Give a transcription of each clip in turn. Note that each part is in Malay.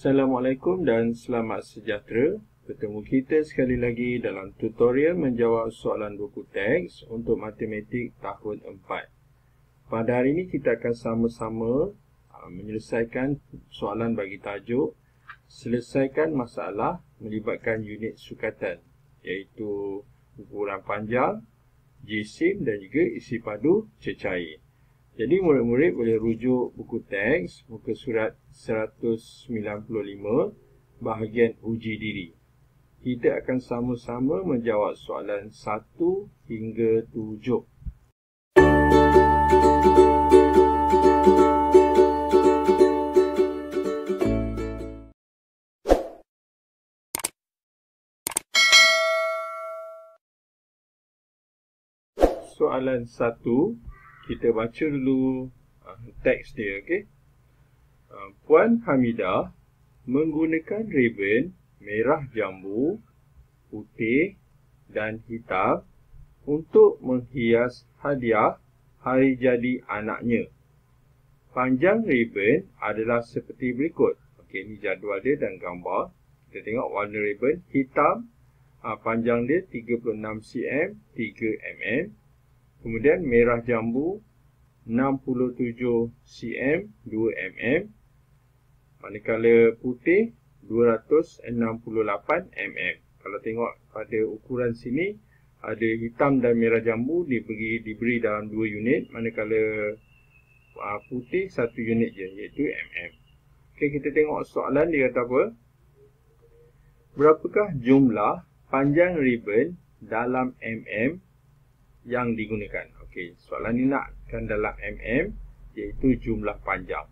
Assalamualaikum dan selamat sejahtera. Bertemu kita sekali lagi dalam tutorial menjawab soalan buku teks untuk matematik tahun 4. Pada hari ini kita akan sama-sama menyelesaikan soalan bagi tajuk selesaikan masalah melibatkan unit sukatan, iaitu ukuran panjang, jisim dan juga isi padu cecair. Jadi murid-murid boleh rujuk buku teks muka surat 195 bahagian uji diri. Kita akan sama-sama menjawab soalan 1 hingga 7. Soalan 1, kita baca dulu teks dia, okey. Puan Hamidah menggunakan ribbon merah jambu, putih dan hitam untuk menghias hadiah hari jadi anaknya. Panjang ribbon adalah seperti berikut. Okey, ini jadual dia dan gambar. Kita tengok warna ribbon hitam, panjang dia 36 cm, 3 mm. Kemudian merah jambu 67 cm, 2 mm. Manakala putih 268 mm. Kalau tengok pada ukuran sini, ada hitam dan merah jambu diberi dalam 2 unit. Manakala putih 1 unit je, iaitu mm. Okey, kita tengok soalan dia kata apa. Berapakah jumlah panjang ribbon dalam mm yang digunakan? Okey, soalan ni nakkan dalam mm, iaitu jumlah panjang.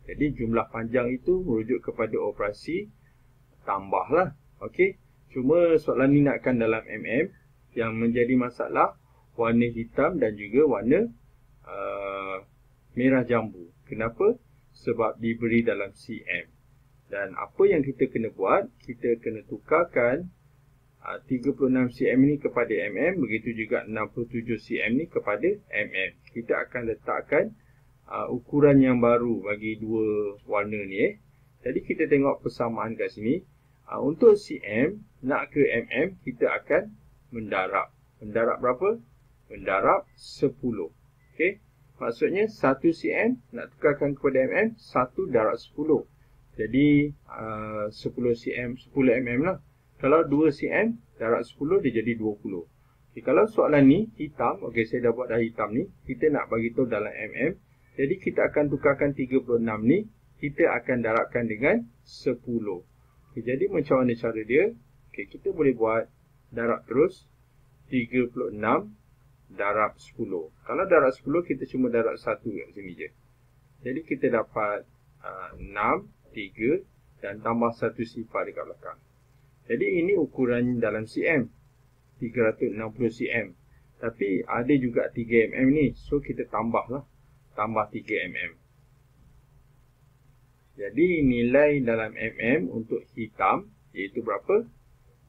Jadi jumlah panjang itu merujuk kepada operasi tambahlah. Okey, cuma soalan ni nakkan dalam mm. Yang menjadi masalah warna hitam dan juga warna merah jambu. Kenapa? Sebab diberi dalam cm. Dan apa yang kita kena buat, kita kena tukarkan 36 cm ni kepada mm, begitu juga 67 cm ni kepada mm. Kita akan letakkan ukuran yang baru bagi dua warna ni. Jadi kita tengok persamaan kat sini. Untuk cm nak ke mm, kita akan mendarab. Mendarab berapa? Mendarab 10. Okey. Maksudnya 1 cm nak tukarkan kepada mm, 1 darab 10. Jadi 10 cm, 10 mm lah. Kalau 2 cm darab 10 dia jadi 20. Okay, kalau soalan ni hitam, okey, saya dah buat dah hitam ni, kita nak bagi tahu dalam mm. Jadi kita akan tukarkan 36 ni, kita akan darabkan dengan 10. Okay, jadi macam mana cara dia? Okay, kita boleh buat darab terus 36 darab 10. Kalau darab 10 kita cuma darab 1 kat sini je. Jadi kita dapat 6, 3 dan tambah 1 sifar dekat belakang. Jadi ini ukuran dalam cm, 360 cm. Tapi ada juga 3 mm ni, so kita tambahlah, tambah 3 mm. Jadi nilai dalam mm untuk hitam, iaitu berapa?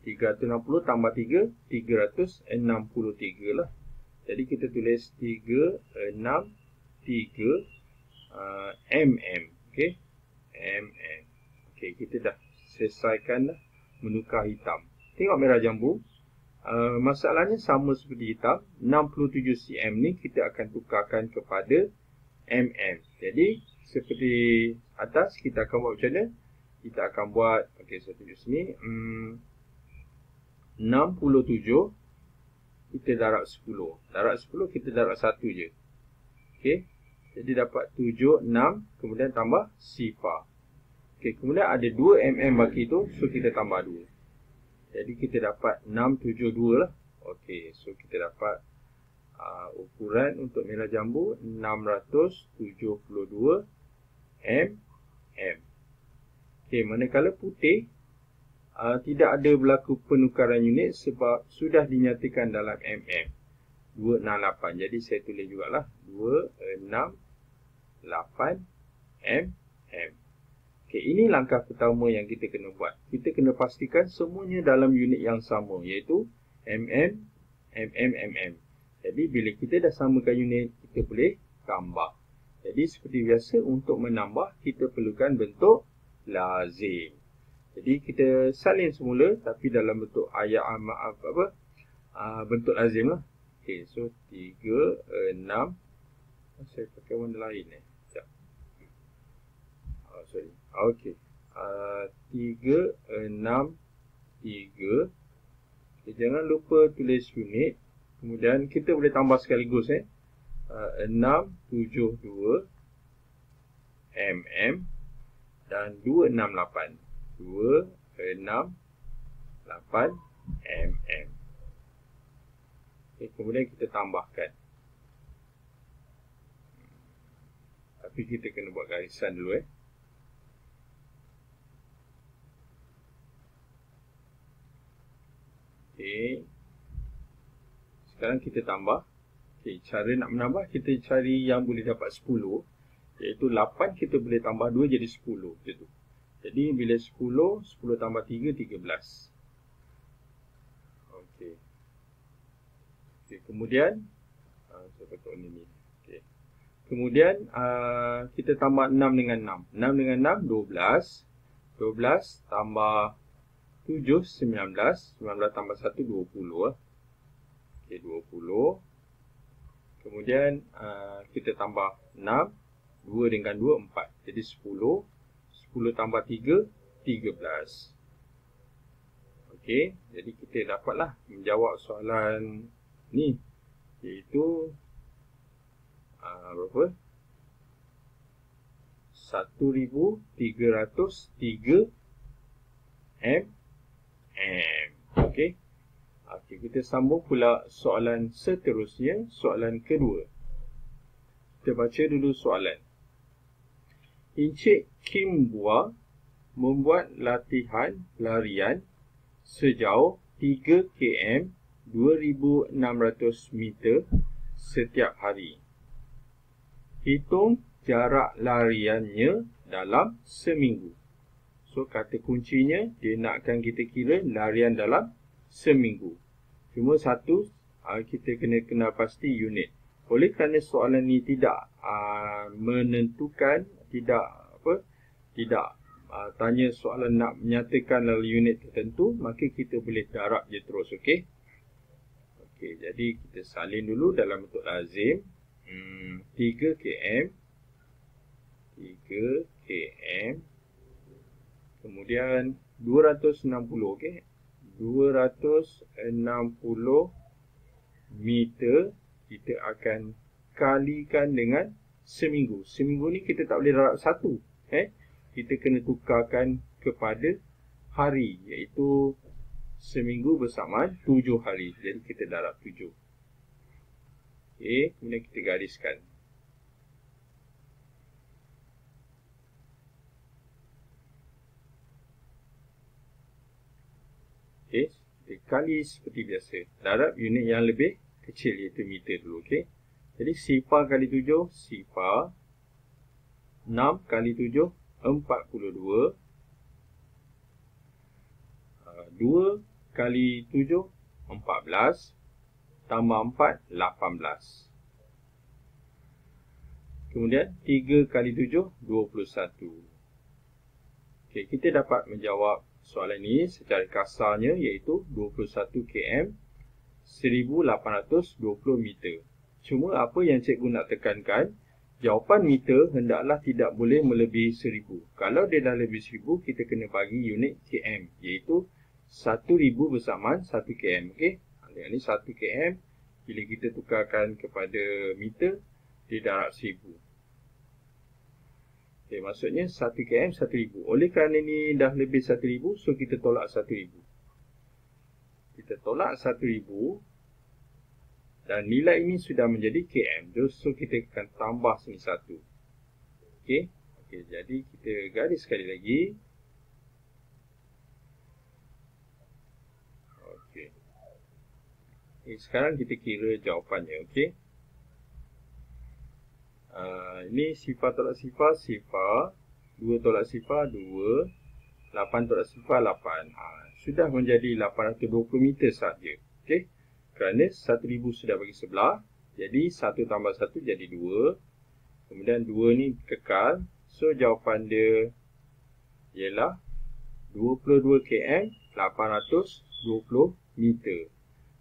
360 tambah 3, 363 lah. Jadi kita tulis 363 mm. Okay, mm. Okay, kita dah selesaikan dah menukar hitam. Tengok merah jambu. Masalahnya sama seperti hitam. 67 cm ni kita akan tukarkan kepada mm. Jadi seperti atas, kita akan buat macam mana? Kita akan buat, okey, saya tunjuk sini. 67 kita darab 10. Darab 10 kita darab 1 je. Okey. Jadi dapat 7, 6, kemudian tambah sifar. Okey, kemudian ada 2 mm baki tu, so kita tambah 2. Jadi kita dapat 672 lah. Okey, so kita dapat ukuran untuk merah jambu 672 mm. Okey, manakala putih tidak ada berlaku penukaran unit sebab sudah dinyatakan dalam mm. 268. Jadi saya tulis jugalah 268 mm. Okey, ini langkah pertama yang kita kena buat. Kita kena pastikan semuanya dalam unit yang sama, iaitu mm, mm. Jadi bila kita dah samakan unit, kita boleh tambah. Jadi seperti biasa, untuk menambah kita perlukan bentuk lazim. Jadi kita salin semula tapi dalam bentuk ayat bentuk lazim lah. Okey, so 3, 6. Saya pakai warna lain sekejap. Sorry. Okey. 3, 6, 3. Okay, jangan lupa tulis unit. Kemudian kita boleh tambah sekaligus 6, 7, 2 mm dan 268. 268 mm. Okay, kemudian kita tambahkan. Tapi kita kena buat garisan dulu Okay. Sekarang kita tambah. Okay, cara nak menambah, kita cari yang boleh dapat 10. Iaitu 8 kita boleh tambah 2 jadi 10. Macam tu. Jadi bila 10, 10 tambah 3, 13. Okay. Okay, kemudian, saya patut ni. Okay. Kemudian, kita tambah 6 dengan 6. 6 dengan 6, 12. 12 tambah 7, 19. 19 tambah 1, 20. Okay, 20. Kemudian kita tambah 6. 2 dengan 2, 4. Jadi 10. 10 tambah 3, 13. Okey, jadi kita dapatlah menjawab soalan ni. Iaitu berapa? 1303 mm. Okey. Okey, kita sambung pula soalan seterusnya, soalan kedua. Kita baca dulu soalan. Encik Kim Bua membuat latihan larian sejauh 3 km 2600 meter setiap hari. Hitung jarak lariannya dalam seminggu. So, kata kuncinya, dia nakkan kita kira larian dalam seminggu. Cuma satu, kita kena kenal pasti unit. Oleh kerana soalan ni tidak menentukan, tidak tanya soalan nak menyatakan lalu unit tertentu, maka kita boleh darab je terus, okey? Okey, jadi kita salin dulu dalam bentuk lazim. 3 km. 3 km. Kemudian 260, okey. 260 meter kita akan kalikan dengan seminggu. Seminggu ni kita tak boleh darab satu. Kita kena tukarkan kepada hari, iaitu seminggu bersamaan 7 hari. Jadi kita darab 7. Okey, kemudian kita gariskan. Okey, kita kali seperti biasa. Darab unit yang lebih kecil, iaitu meter dulu. Okey. Jadi sifar kali 7, sifar. 6 kali 7, 42. 2 kali 7, 14. Tambah 4, 18. Kemudian 3 kali 7, 21. Okey, kita dapat menjawab soalan ini secara kasarnya, iaitu 21 km 1820 meter. Cuma apa yang cikgu nak tekankan, jawapan meter hendaklah tidak boleh melebihi 1000. Kalau dia dah lebih 1000, kita kena bagi unit km, iaitu 1000 bersamaan 1 km. Okey, yang ni 1 km, bila kita tukarkan kepada meter, dia darab 1000. Okay, maksudnya 1 km 1000. Oleh kerana ni dah lebih 1000, so kita tolak 1000. Kita tolak 1000 dan nilai ini sudah menjadi km. So kita akan tambah sini 1. Okey. Okey, jadi kita garis sekali lagi. Okey. Sekarang kita kira jawapannya, okey. Ini sifar tolak sifar, sifar. 2 tolak sifar, 2. 8 tolak sifar, 8. Sudah menjadi 820 meter sahaja. Okey. Kerana 1000 sudah bagi sebelah. Jadi 1 tambah 1 jadi 2. Kemudian 2 ni kekal. So jawapan dia ialah 22 km 820 meter.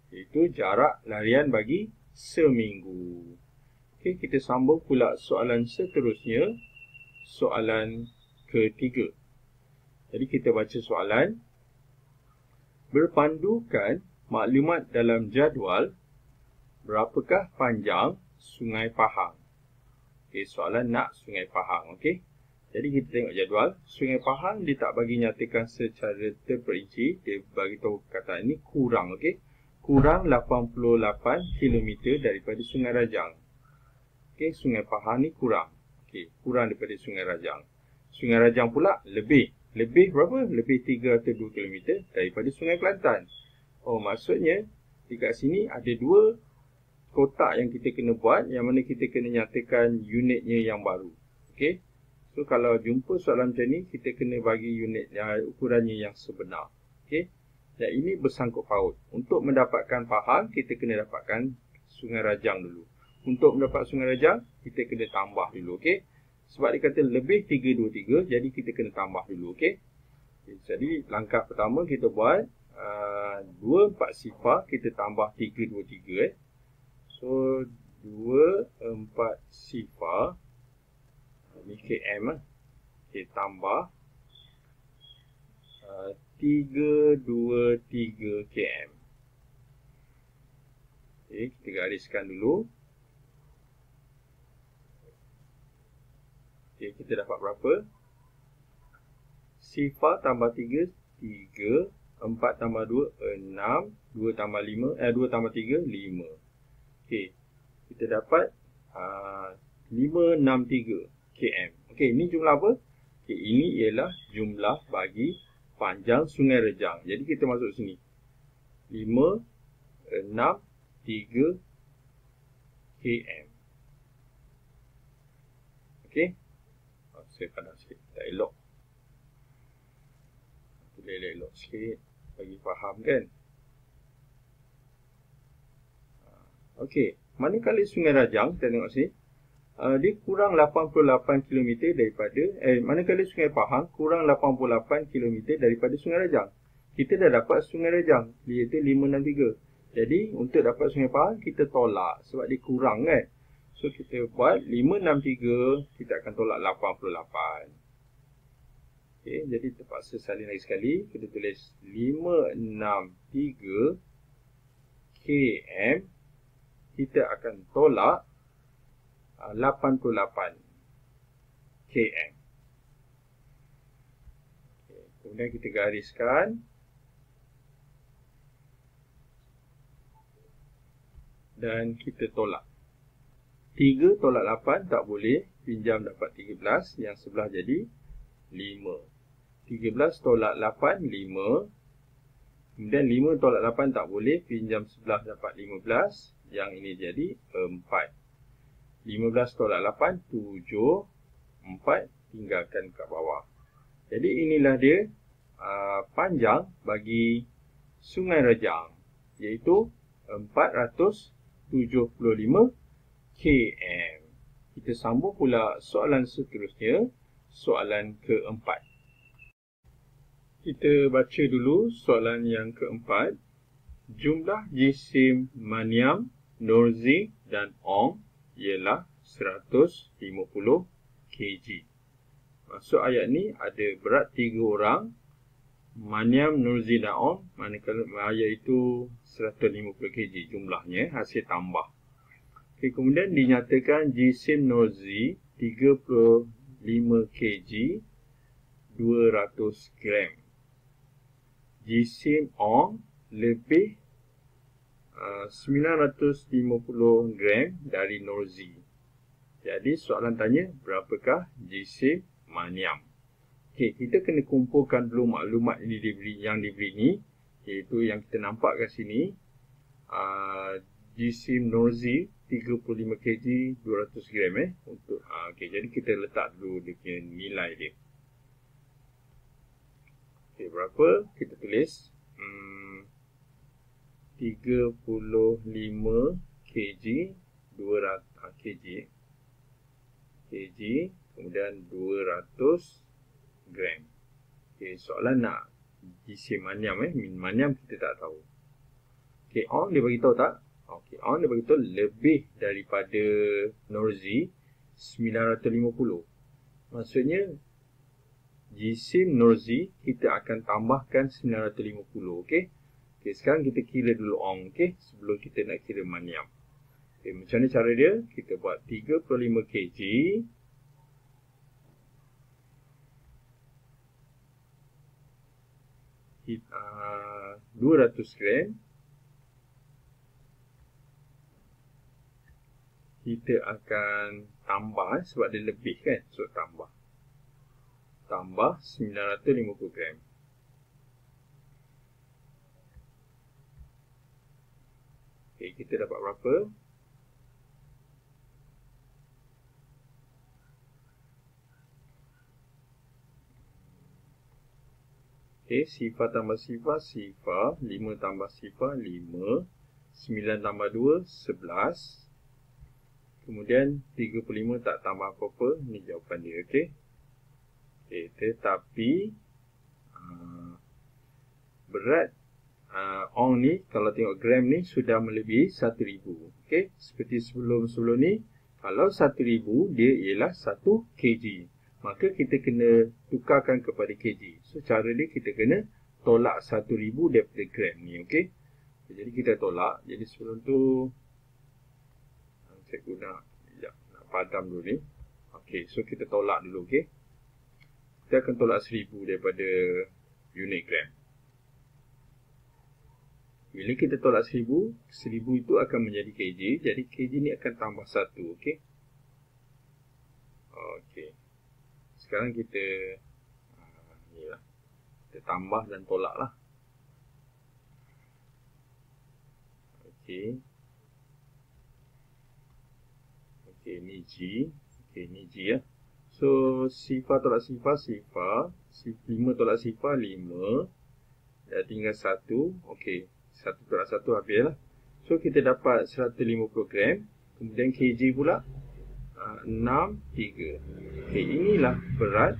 Itu jarak larian bagi seminggu. Okey, kita sambung pula soalan seterusnya. Soalan ketiga. Jadi kita baca soalan. Berpandukan maklumat dalam jadual, berapakah panjang Sungai Pahang? Okey, soalan nak Sungai Pahang. Okey. Jadi kita tengok jadual. Sungai Pahang dia tak bagi nyatakan secara terperinci. Dia bagi tahu kata ini kurang. Okey. Kurang 88 km daripada Sungai Rajang. Okey, Sungai Pahang ni kurang. Okey, kurang daripada Sungai Rajang. Sungai Rajang pula lebih. Lebih berapa? Lebih 302 km daripada Sungai Kelantan. Oh, maksudnya dekat sini ada dua kotak yang kita kena buat, yang mana kita kena nyatakan unitnya yang baru. Okey. So kalau jumpa soalan macam ni, kita kena bagi unit ukurannya yang sebenar. Okey. Dan ini bersangkut paut. Untuk mendapatkan Pahang, kita kena dapatkan Sungai Rajang dulu. Untuk mendapat Sungai Rajang, kita kena tambah dulu. Okey. Sebab dia kata lebih 323, jadi kita kena tambah dulu. Okey. Jadi langkah pertama kita buat 24 sifar, kita tambah 323. So 24 sifar, ni km. Kita tambah 323 km. Okey, kita gariskan dulu. Okey, kita dapat berapa? Sifar tambah 3, 3. 4 tambah 2, 6. 2 tambah 5, 2 tambah 3, 5. Okey, kita dapat 563 km. Okey, ini jumlah apa? Okey, ini ialah jumlah bagi panjang Sungai Rajang. Jadi kita masuk sini. 563 km. Okey. Saya pandang sikit, tak elok. Elok sikit, bagi faham kan. Okey, manakala Sungai Rajang, kita tengok sini, dia kurang 88 km daripada, manakala Sungai Pahang kurang 88 km daripada Sungai Rajang. Kita dah dapat Sungai Rajang, iaitu 563. Jadi, untuk dapat Sungai Pahang, kita tolak sebab dia kurang kan. So, kita buat 563, kita akan tolak 88. Okey, jadi terpaksa salin lagi sekali. Kita tulis 563 km. Kita akan tolak 88 km. Okay. Kemudian kita gariskan. Dan kita tolak. 3 tolak 8 tak boleh. Pinjam dapat 13. Yang sebelah jadi 5. 13 tolak 8, 5. Kemudian 5 tolak 8 tak boleh. Pinjam sebelah dapat 15. Yang ini jadi 4. 15 tolak 8, 7. 4 tinggalkan kat bawah. Jadi inilah dia panjang bagi Sungai Rajang. Iaitu 475 km. Kita sambung pula soalan seterusnya. Soalan keempat. Kita baca dulu soalan yang keempat. Jumlah jisim Maniam, Norzi dan Ong ialah 150 kg. Maksud ayat ni ada berat 3 orang. Maniam, Norzi dan Ong, manakala ayat itu 150 kg jumlahnya, hasil tambah. Okay, kemudian dinyatakan jisim Norzi 35 kg 200 gram. Jisim Ong lebih 950 gram dari Norzi. Jadi soalan tanya, berapakah jisim Maniam? Okey, kita kena kumpulkan dulu maklumat yang diberi ni, iaitu yang kita nampak kat sini. Jisim Norzi 35 kg 200 gram untuk okey, jadi kita letak dulu dia punya nilai dia. Okey, berapa? Kita tulis 35 kg 200 kg kemudian 200 gram. Okey, soalan nak jisim maniam maniam kita tak tahu. Okey, on dia bagi tahu tak? Okey, on dia bagi tahu lebih daripada Norzi 950. Maksudnya jisim Norzi kita akan tambahkan 950, okey? Okey, sekarang kita kira dulu on, okey? Sebelum kita nak kira maniam. Okey, macam mana cara dia? Kita buat 35 kg 200 gram kita akan tambah sebab dia lebih kan, so tambah 950 gram. Okay, kita dapat berapa? Okay, sifar tambah sifar, 5 tambah sifar, 5, 9 tambah 2, 11. Kemudian 35 tak tambah apa-apa, ni jawapan dia, okey. Okay, tetapi berat ong ni, kalau tengok gram ni sudah melebihi 1000. Okey, seperti sebelum ni, kalau 1000 dia ialah 1 kg. Maka kita kena tukarkan kepada kg. So cara dia kita kena tolak 1000 daripada gram ni, okey. Jadi kita tolak. Jadi sebelum tu saya guna nak padam dulu ni. Okey, so kita tolak dulu, okey. Kita akan tolak 1000 daripada unit gram. Bila kita tolak 1000, 1000 itu akan menjadi kg. Jadi kg ni akan tambah 1, okey. Okey. Sekarang kita ni lah. Kita tambah dan tolak lah. Okey. Okey, ni G. Okey, ni G ya. So, sifar tolak sifar, sifar. 5 tolak sifar, 5. Dah tinggal 1. Okey, 1 tolak 1 habis lah. So, kita dapat 150 gram. Kemudian kg pula 63. Okey, inilah berat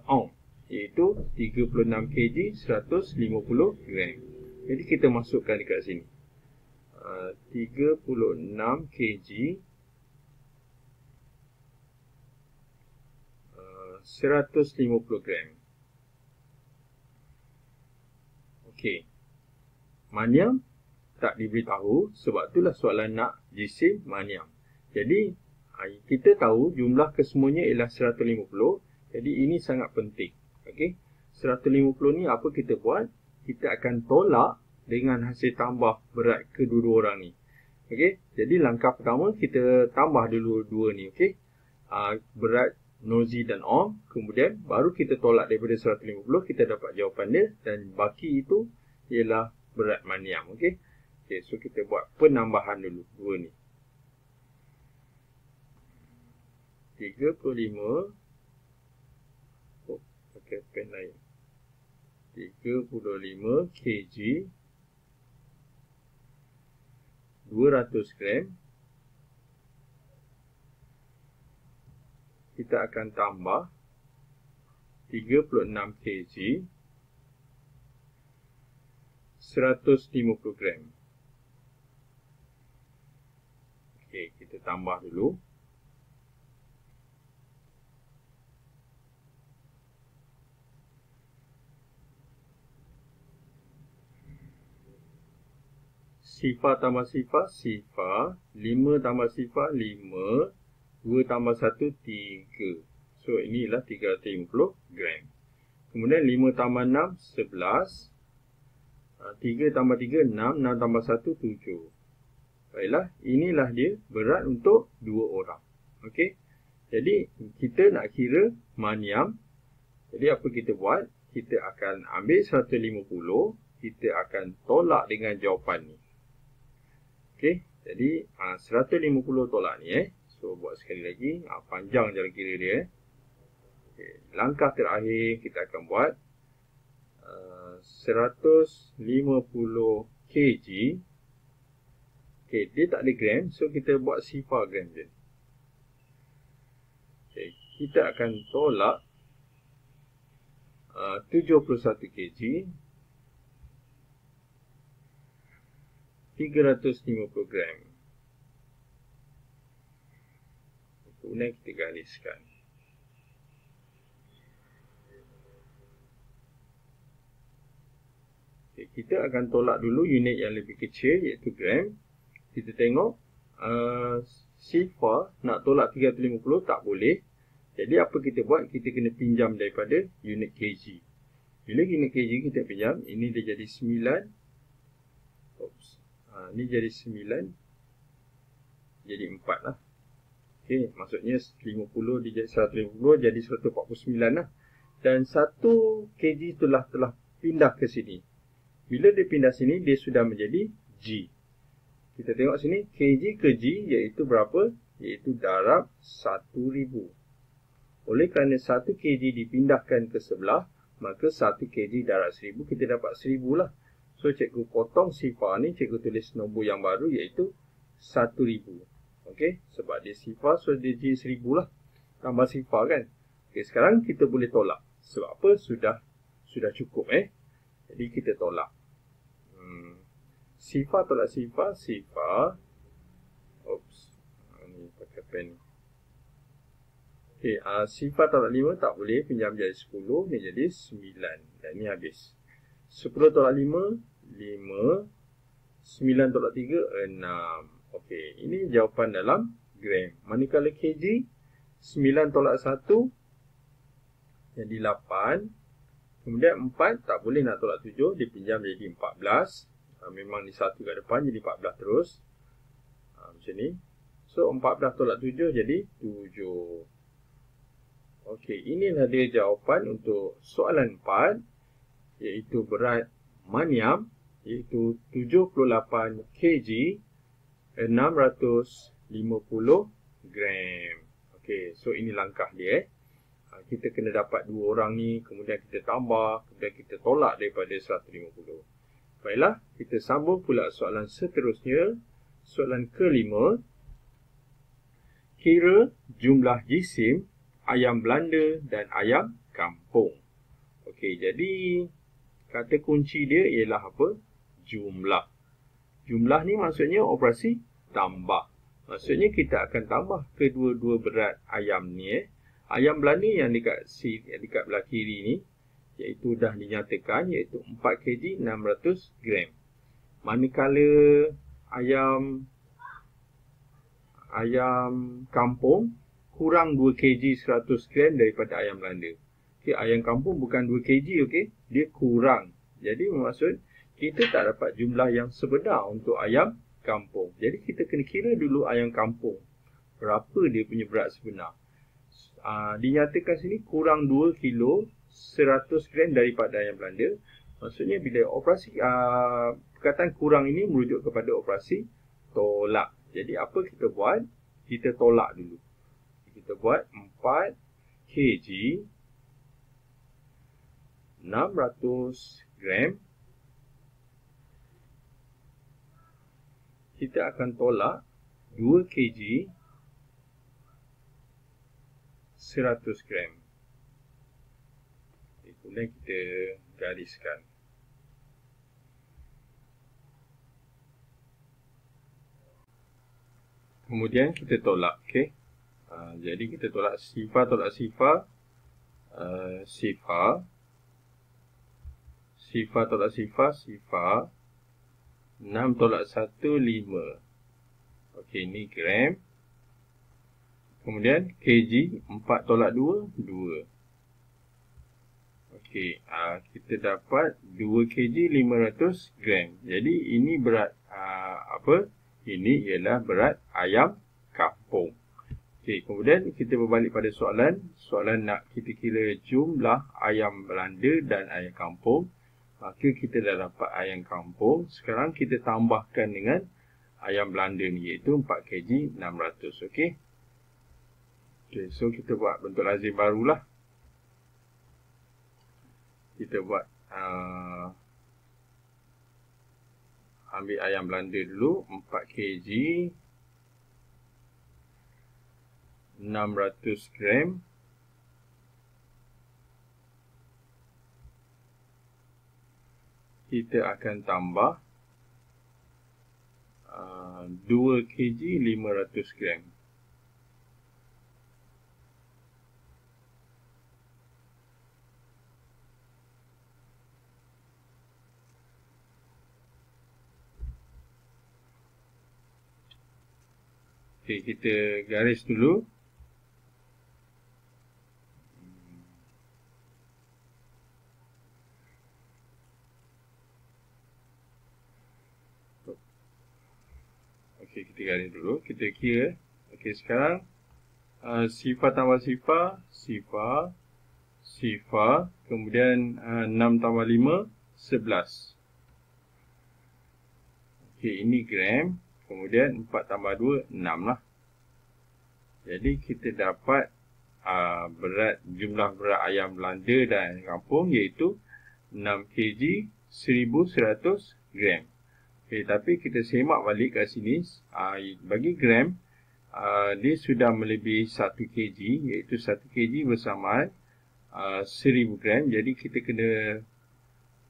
ong, iaitu 36 kg 150 gram. Jadi kita masukkan dekat sini 36 kg 150 gram. Okey, maniam tak diberitahu, sebab itulah soalan nak jisim maniam. Jadi kita tahu jumlah kesemuanya ialah 150. Jadi ini sangat penting. Okey, 150 ni apa kita buat? Kita akan tolak dengan hasil tambah berat kedua-dua orang ni. Okey, jadi langkah pertama kita tambah dulu dua ni, okey. Berat Norzi dan ong, kemudian baru kita tolak daripada 150, kita dapat jawapan dia, dan baki itu ialah berat maniam, okey. Okey, so kita buat penambahan dulu dua ni. 35 pakai pen lain. 35 kg 200 gram. Kita akan tambah 36 kg 150 gram. Okey, kita tambah dulu. Sifar tambah sifar, sifar. 5 tambah sifar, 5. 2 tambah 1, 3. So, inilah 350 gram. Kemudian 5 tambah 6, 11. 3 tambah 3, 6. 6 tambah 1, 7. Baiklah, inilah dia berat untuk 2 orang. Okey. Jadi, kita nak kira maniam. Jadi, apa kita buat? Kita akan ambil 150. Kita akan tolak dengan jawapan ni. Okey, jadi 150 tolak ni So buat sekali lagi, panjang cara kira dia. Okay. Langkah terakhir kita akan buat 150 kg. Okay, dia tak ada gram, so kita buat sifar gram je. Okay, kita akan tolak 71 kg, 350 gram. Kemudian kita gariskan. Okay, kita akan tolak dulu unit yang lebih kecil, iaitu gram. Kita tengok sifar nak tolak 350 tak boleh. Jadi apa kita buat? Kita kena pinjam daripada unit kg. Bila unit kg kita pinjam, ini dia jadi 9. Ini jadi 9. Jadi 4 lah. Okey, maksudnya 50 dia jadi 150, jadi 149 lah. Dan 1 kg telah pindah ke sini. Bila dia pindah sini, dia sudah menjadi G. Kita tengok sini, kg ke G iaitu berapa? Iaitu darab 1000. Oleh kerana 1 kg dipindahkan ke sebelah, maka 1 kg darab 1000, kita dapat 1000 lah. So, cikgu potong sifar ni, cikgu tulis nombor yang baru iaitu 1000. Okey, sebab dia sifar, so dia jadi 1000 lah. Tambah sifar kan. Okey, sekarang kita boleh tolak. Sebab apa? Sudah cukup Jadi kita tolak. Sifar tolak sifar, sifar. Ni pakai pen. Okey, sifar tolak 5 tak boleh, pinjam jadi 10, ni jadi 9. Dan ni habis. 10 tolak 5, 5. 9 tolak 3, 6. Okey, ini jawapan dalam gram. Manakala kg, 9 tolak 1, jadi 8. Kemudian 4, tak boleh nak tolak 7, dipinjam jadi 14. Memang ni 1 kat depan, jadi 14 terus. Macam ni. So, 14 tolak 7, jadi 7. Okey, inilah dia jawapan untuk soalan 4, iaitu berat maniam, iaitu 78 kg, 650 gram. Okey, so ini langkah dia. Kita kena dapat dua orang ni, kemudian kita tambah, kemudian kita tolak daripada 150. Baiklah, kita sambung pula soalan seterusnya. Soalan kelima. Kira jumlah jisim ayam Belanda dan ayam kampung. Okey, jadi kata kunci dia ialah apa? Jumlah. Jumlah ni maksudnya operasi tambah. Maksudnya kita akan tambah kedua-dua berat ayam ni. Ayam Belanda yang dekat belah kiri ni, iaitu dah dinyatakan, iaitu 4 kg 600 gram. Manakala ayam kampung kurang 2 kg 100 gram daripada ayam Belanda. Okay, ayam kampung bukan 2 kg, okay? Dia kurang. Jadi maksud kita tak dapat jumlah yang sebenar untuk ayam kampung. Jadi kita kena kira dulu ayam kampung. Berapa dia punya berat sebenar. Dinyatakan sini kurang 2 kg 100 gram daripada ayam Belanda. Maksudnya bila operasi perkataan kurang ini merujuk kepada operasi tolak. Jadi apa kita buat? Kita tolak dulu. Kita buat 4 kg 600 gram. Kita akan tolak 2 kg 100 gram. Kemudian kita gariskan. Kemudian kita tolak. Okay? Jadi kita tolak sifar tolak sifar. Sifar. Sifar tolak sifar. Sifar. 6 tolak 1, 5. Okey, ni gram. Kemudian kg, 4 tolak 2, 2. Okey, kita dapat 2 kg 500 gram. Jadi ini berat apa? Ini ialah berat ayam kampung. Okey, kemudian kita berbalik pada soalan. Soalan nak kita kira jumlah ayam Belanda dan ayam kampung. Maka kita dah dapat ayam kampung. Sekarang kita tambahkan dengan ayam Belanda ni, iaitu 4 kg 600. Okey. Okey, so kita buat bentuk lazim barulah. Kita buat ambil ayam Belanda dulu, 4 kg 600 gram. kita akan tambah 2 kg 500 gram. Okey, kita garis dulu. Okey, kita garis dulu. Kita kira. Okey, sekarang sifar tambah sifar, sifar, kemudian 6 tambah 5, 11. Okey, ini gram. Kemudian 4 tambah 2, 6 lah. Jadi kita dapat jumlah berat ayam Belanda dan kampung iaitu 6 kg 1100 gram. Okay, tapi kita semak balik kat sini, bagi gram, dia sudah melebihi 1 kg, iaitu 1 kg bersamaan 1000 gram. Jadi kita kena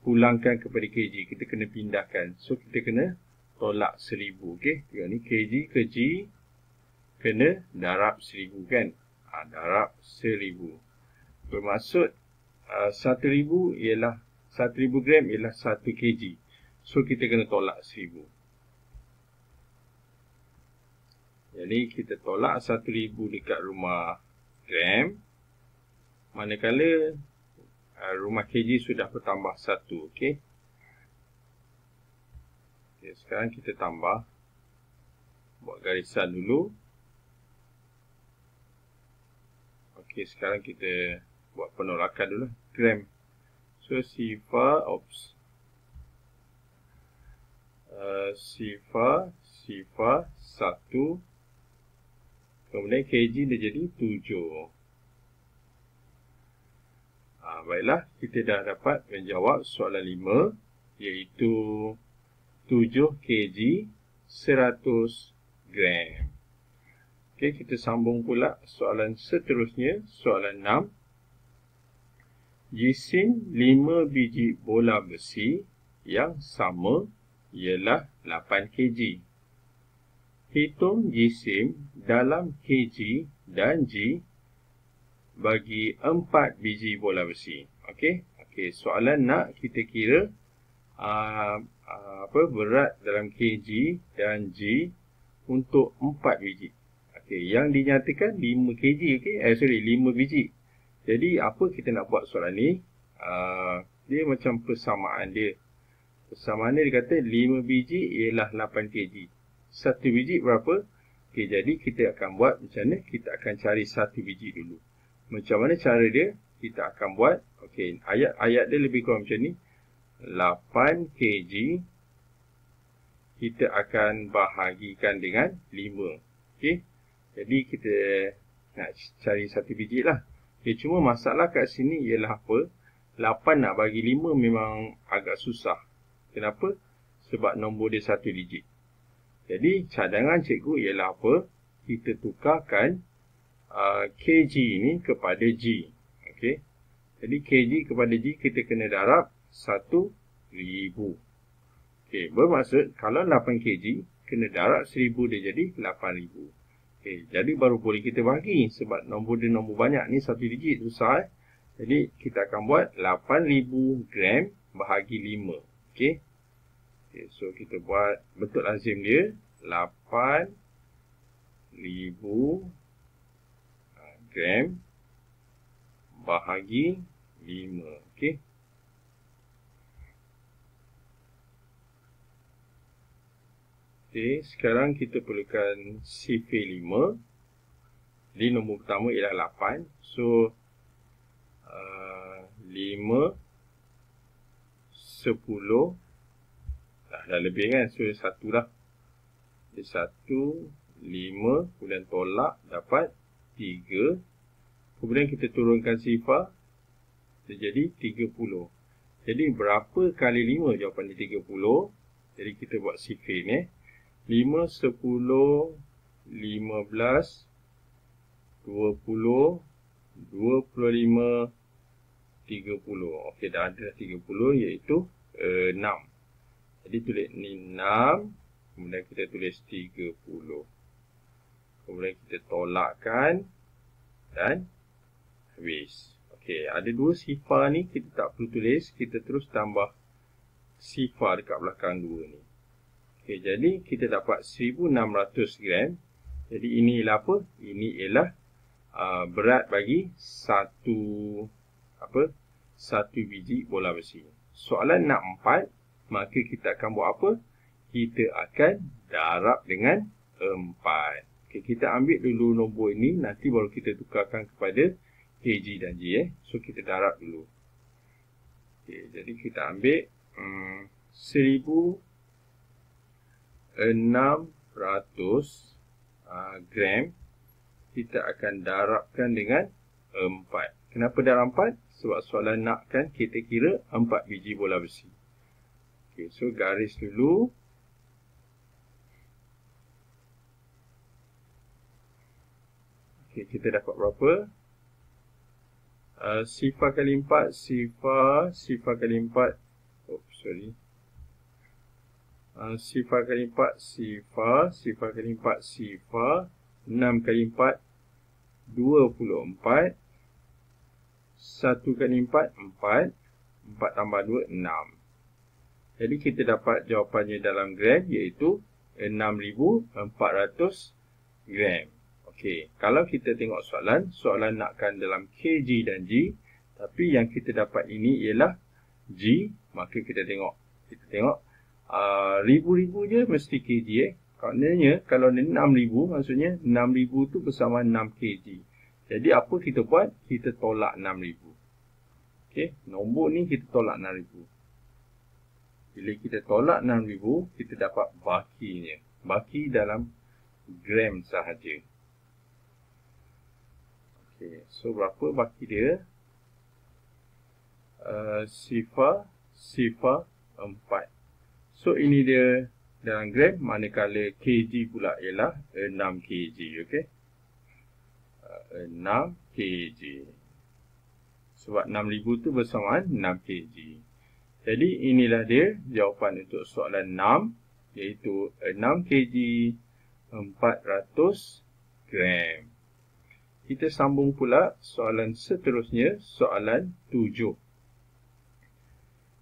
pulangkan kepada kg, kita kena pindahkan. So kita kena tolak 1000. Okay, tengok ni kg ke g, kena darab 1000 kan. Darab 1000. Bermaksud 1000 ialah 1000 gram ialah 1 kg. So kita kena tolak 1000. Jadi kita tolak 1000 dekat rumah gram. Manakala rumah kg sudah bertambah 1. Okey. Okay, sekarang kita tambah. Buat garisan dulu. Okey, sekarang kita buat penolakan dulu. Gram. So sifar, sifar 1. Kemudian kg dia jadi 7. Baiklah, kita dah dapat menjawab soalan 5, iaitu 7 kg 100 gram. Okey, kita sambung pula soalan seterusnya, soalan 6. Jisim 5 biji bola besi yang sama ialah 8 kg. Hitung jisim dalam kg dan G bagi 4 biji bola besi. Okey, soalan nak kita kira berat dalam kg dan G untuk 4 biji. Okey, yang dinyatakan 5 kg, 5 biji. Jadi apa kita nak buat soalan ni? Dia macam persamaan dia. Persamaan dia kata 5 biji ialah 8 kg. 1 biji berapa? Okey, jadi kita akan buat macam mana? Kita akan cari 1 biji dulu. Macam mana cara dia? Kita akan buat, okey, ayat dia lebih kurang macam ni. 8 kg kita akan bahagikan dengan 5. Okey. Jadi kita nak cari 1 biji lah. Okay, cuma masalah kat sini ialah apa? 8 nak bagi 5 memang agak susah. Kenapa? Sebab nombor dia 1 digit. Jadi cadangan cikgu ialah apa? Kita tukarkan kg ni kepada G. Okey. Jadi kg kepada G kita kena darab 1000. Okey, bermaksud kalau 8 kg kena darab 1000 dia jadi 8000. Okey, jadi baru boleh kita bagi sebab nombor dia nombor banyak ni 1 digit susah. Jadi kita akan buat 8000 gram bahagi 5. Okey. Okay, so kita buat bentuk lazim dia 8000 gram bahagi 5. Okey. Okey, sekarang kita perlukan sifar 5. Jadi nombor pertama ialah 8. So 5 10 dah lebih kan. So 1 lah. Jadi 1 5 kemudian tolak dapat 3. Kemudian kita turunkan sifar. Dia jadi 30. Jadi berapa kali 5? Jawapan dia 30. Jadi kita buat sifar ni. 5, 10, 15, 20, 25, 30. Okey, dah ada 30 iaitu 6. Jadi tulis ni 6. Kemudian kita tulis 30. Kemudian kita tolakkan. Dan habis. Okey, ada dua sifar ni kita tak perlu tulis. Kita terus tambah sifar dekat belakang 2 ni. Okey, jadi kita dapat 1600 gram. Jadi ini ialah apa? Ini ialah berat bagi satu biji bola besi. Soalan nak 4, maka kita akan buat apa? Kita akan darab dengan 4. Okay, kita ambil dulu nombor ini, nanti baru kita tukarkan kepada kg dan G. So, kita darab dulu. Okay, jadi kita ambil 1600 gram. Kita akan darabkan dengan 4. Kenapa darab 4? Sebab soalan nak kan kita kira 4 biji bola besi. Okay, so garis dulu. Okay, kita dapat berapa? Sifar kali 4, sifar kali 4. Sifar kali 4, sifar kali 4, sifar. 6 kali 4, 24. 1 kali 4, 4. 4 tambah 2, 6. Jadi kita dapat jawapannya dalam gram, iaitu 6,400 gram. Okey, kalau kita tengok soalan nakkan dalam kg dan G, tapi yang kita dapat ini ialah G, maka kita tengok ribu-ribu je mesti kg. Maknanya kalau ni 6,000, maksudnya 6,000 tu bersama 6 kg. Jadi apa kita buat? Kita tolak 6,000. Okey, nombor ni kita tolak 6,000. Bila kita tolak 6,000, kita dapat bakinya. Baki dalam gram sahaja. Okey, so berapa baki dia? Sifar 4. So ini dia dalam gram, manakala kg pula ialah 6 kg. Okey, 6 kg. Sebab 6,000 tu bersamaan 6 kg. Jadi inilah dia jawapan untuk soalan 6, iaitu 6 kg 400 gram. Kita sambung pula soalan seterusnya, soalan 7.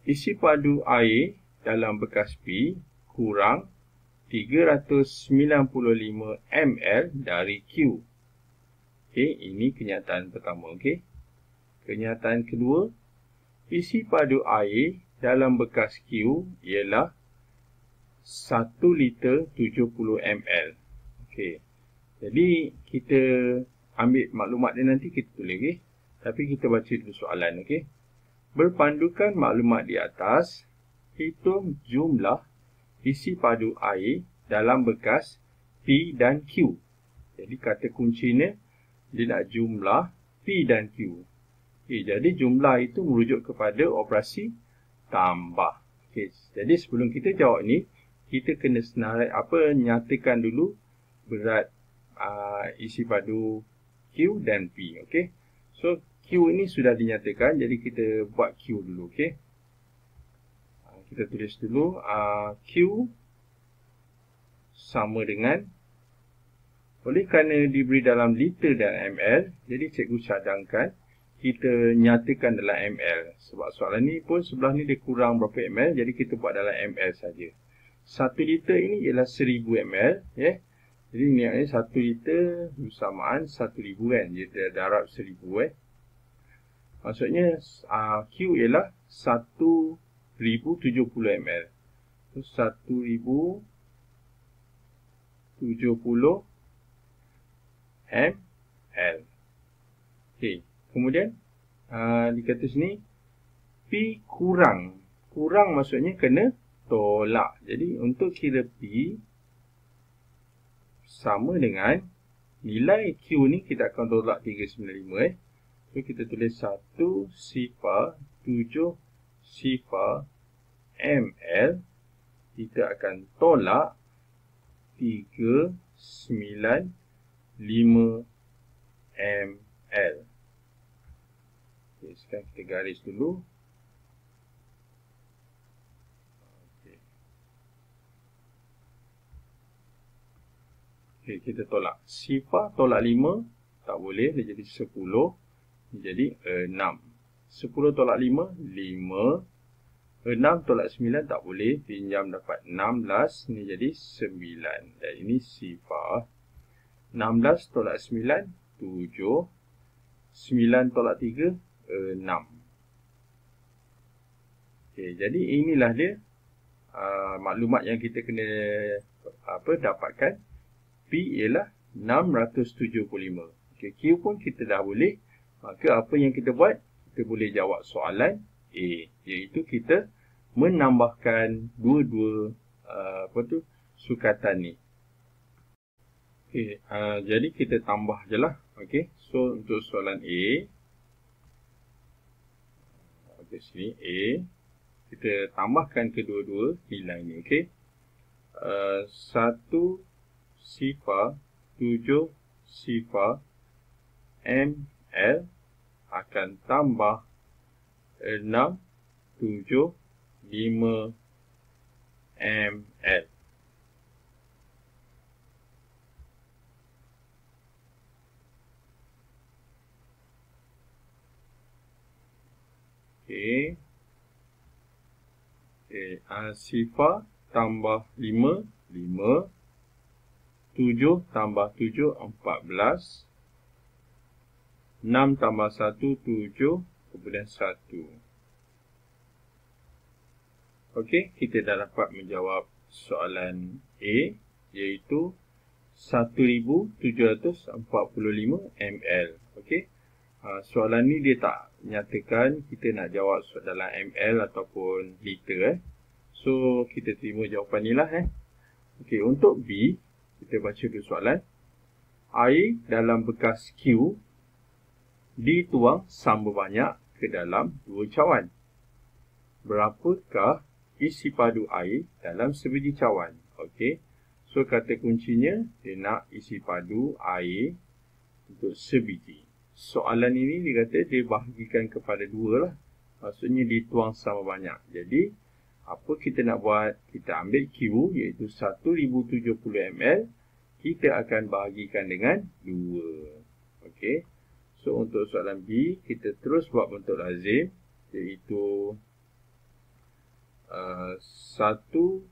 Isi padu air dalam bekas P kurang 395 ml dari Q. Okey, ini kenyataan pertama. Okey. Kenyataan kedua, isi padu air dalam bekas Q ialah 1 liter 70 ml. Okey. Jadi kita ambil maklumat dia nanti kita tulis, okey. Tapi kita baca dulu soalan, okey. Berpandukan maklumat di atas, hitung jumlah isi padu air dalam bekas P dan Q. Jadi kata kuncinya dia nak jumlah P dan Q. Okay, jadi jumlah itu merujuk kepada operasi tambah. Okay, jadi sebelum kita jawab ni, kita kena nyatakan dulu berat isi padu Q dan P. Okay, so Q ini sudah dinyatakan, jadi kita buat Q dulu. Okay, kita tulis dulu Q sama dengan, oleh kerana diberi dalam liter dan ml, jadi cikgu cadangkan kita nyatakan dalam ml. Sebab soalan ni pun sebelah ni dia kurang berapa ml, jadi kita buat dalam ml saja. 1 liter ini ialah 1000 ml. Yeah. Jadi ni 1 liter bersamaan 1,000 kan. Dia darab 1,000. Maksudnya Q ialah 1,070 ml. So 1,070 ml. Okey. Kemudian dikata sini P kurang. Kurang maksudnya kena tolak. Jadi untuk kira P sama dengan nilai Q ni kita akan tolak 395. So kita tulis 1 sifar 7 sifar ml. Kita akan tolak 395 ml. Okay, sekarang kita garis dulu. Okay, kita tolak. Sifar tolak 5, tak boleh, dia jadi 10. Dia jadi 6. 10 tolak 5, 5. 6 tolak 9 tak boleh, pinjam dapat 16, ni jadi 9. Dan ini sifar. 16 tolak 9, 7. 9 tolak 3, 6. Okay, jadi inilah dia maklumat yang kita kena dapatkan. P ialah 675. Okay, Q pun kita dah boleh. Maka apa yang kita buat? Kita boleh jawab soalan A, iaitu kita menambahkan dua-dua sukatan ni. Okay, jadi kita tambah je lah. Okay, so untuk soalan A, okay, sini A, kita tambahkan kedua-dua nilai ni. Okay, 1 sifar 7 sifar ML akan tambah 6 7 5 ml. Okay. Sifar tambah 5, 5. 7 tambah 7, 14. 6 tambah 1, 7. Kemudian 1. Okey, kita dah dapat menjawab soalan A, iaitu 1745 ml. Okey, soalan ni dia tak nyatakan kita nak jawab dalam ml ataupun liter. So, kita terima jawapan ni lah. Okey, untuk B, kita baca dulu soalan. Air dalam bekas Q dituang sama banyak ke dalam 2 cawan. Berapakah isi padu air dalam sebiji cawan? Okey. So, kata kuncinya, dia nak isi padu air untuk sebiji. Soalan ini dia kata dia bahagikan kepada 2 lah. Maksudnya dituang sama banyak. Jadi, apa kita nak buat? Kita ambil Q, iaitu 1070 ml. Kita akan bahagikan dengan 2. Okey. So, untuk soalan B, kita terus buat bentuk lazim, iaitu 1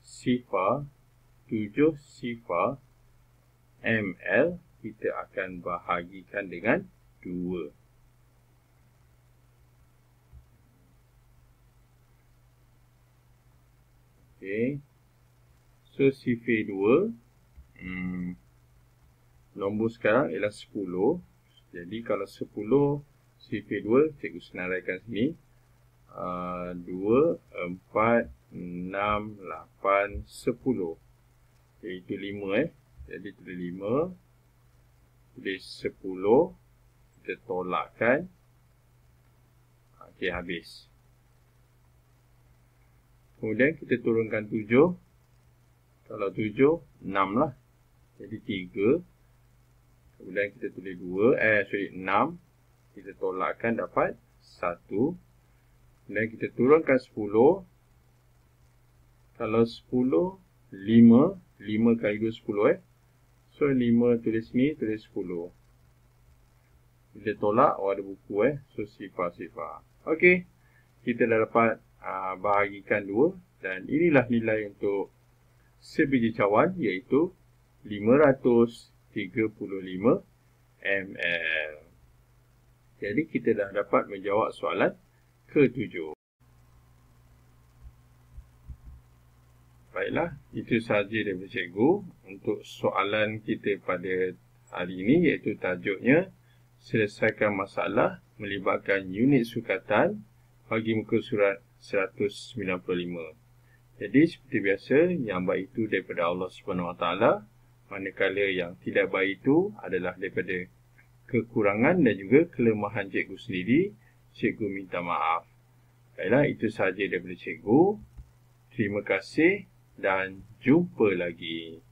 sifar 7 sifar ml kita akan bahagikan dengan 2. Okey. So, sifar 2 nombor sekarang ialah 10. Jadi, kalau 10 sifar 2, cikgu senaraikan sini. 2, 4, 6, 8, 10. Iaitu 5. Jadi, tulis 5. Tulis 10. Kita tolakkan. Okey, habis. Kemudian, kita turunkan 7. Kalau 7, 6 lah. Jadi, 3. Kemudian, kita tulis 6. Kita tolakkan dapat 1. Dan kita turunkan 10. Kalau 10, 5. 5 kali 2, 10. So, 5 tulis ni, tulis 10. Kita tolak, ada buku. So, sifar-sifar. Okey. Kita dah dapat bahagikan 2. Dan inilah nilai untuk sebiji cawan, iaitu 535 ml. Jadi, kita dah dapat menjawab soalan ke-7. Baiklah, itu sahaja daripada cikgu untuk soalan kita pada hari ini, iaitu tajuknya selesaikan masalah melibatkan unit sukatan bagi muka surat 195. Jadi seperti biasa, yang baik itu daripada Allah SWT, manakala yang tidak baik itu adalah daripada kekurangan dan juga kelemahan cikgu sendiri. Cikgu minta maaf. Baiklah, itu sahaja daripada cikgu. Terima kasih dan jumpa lagi.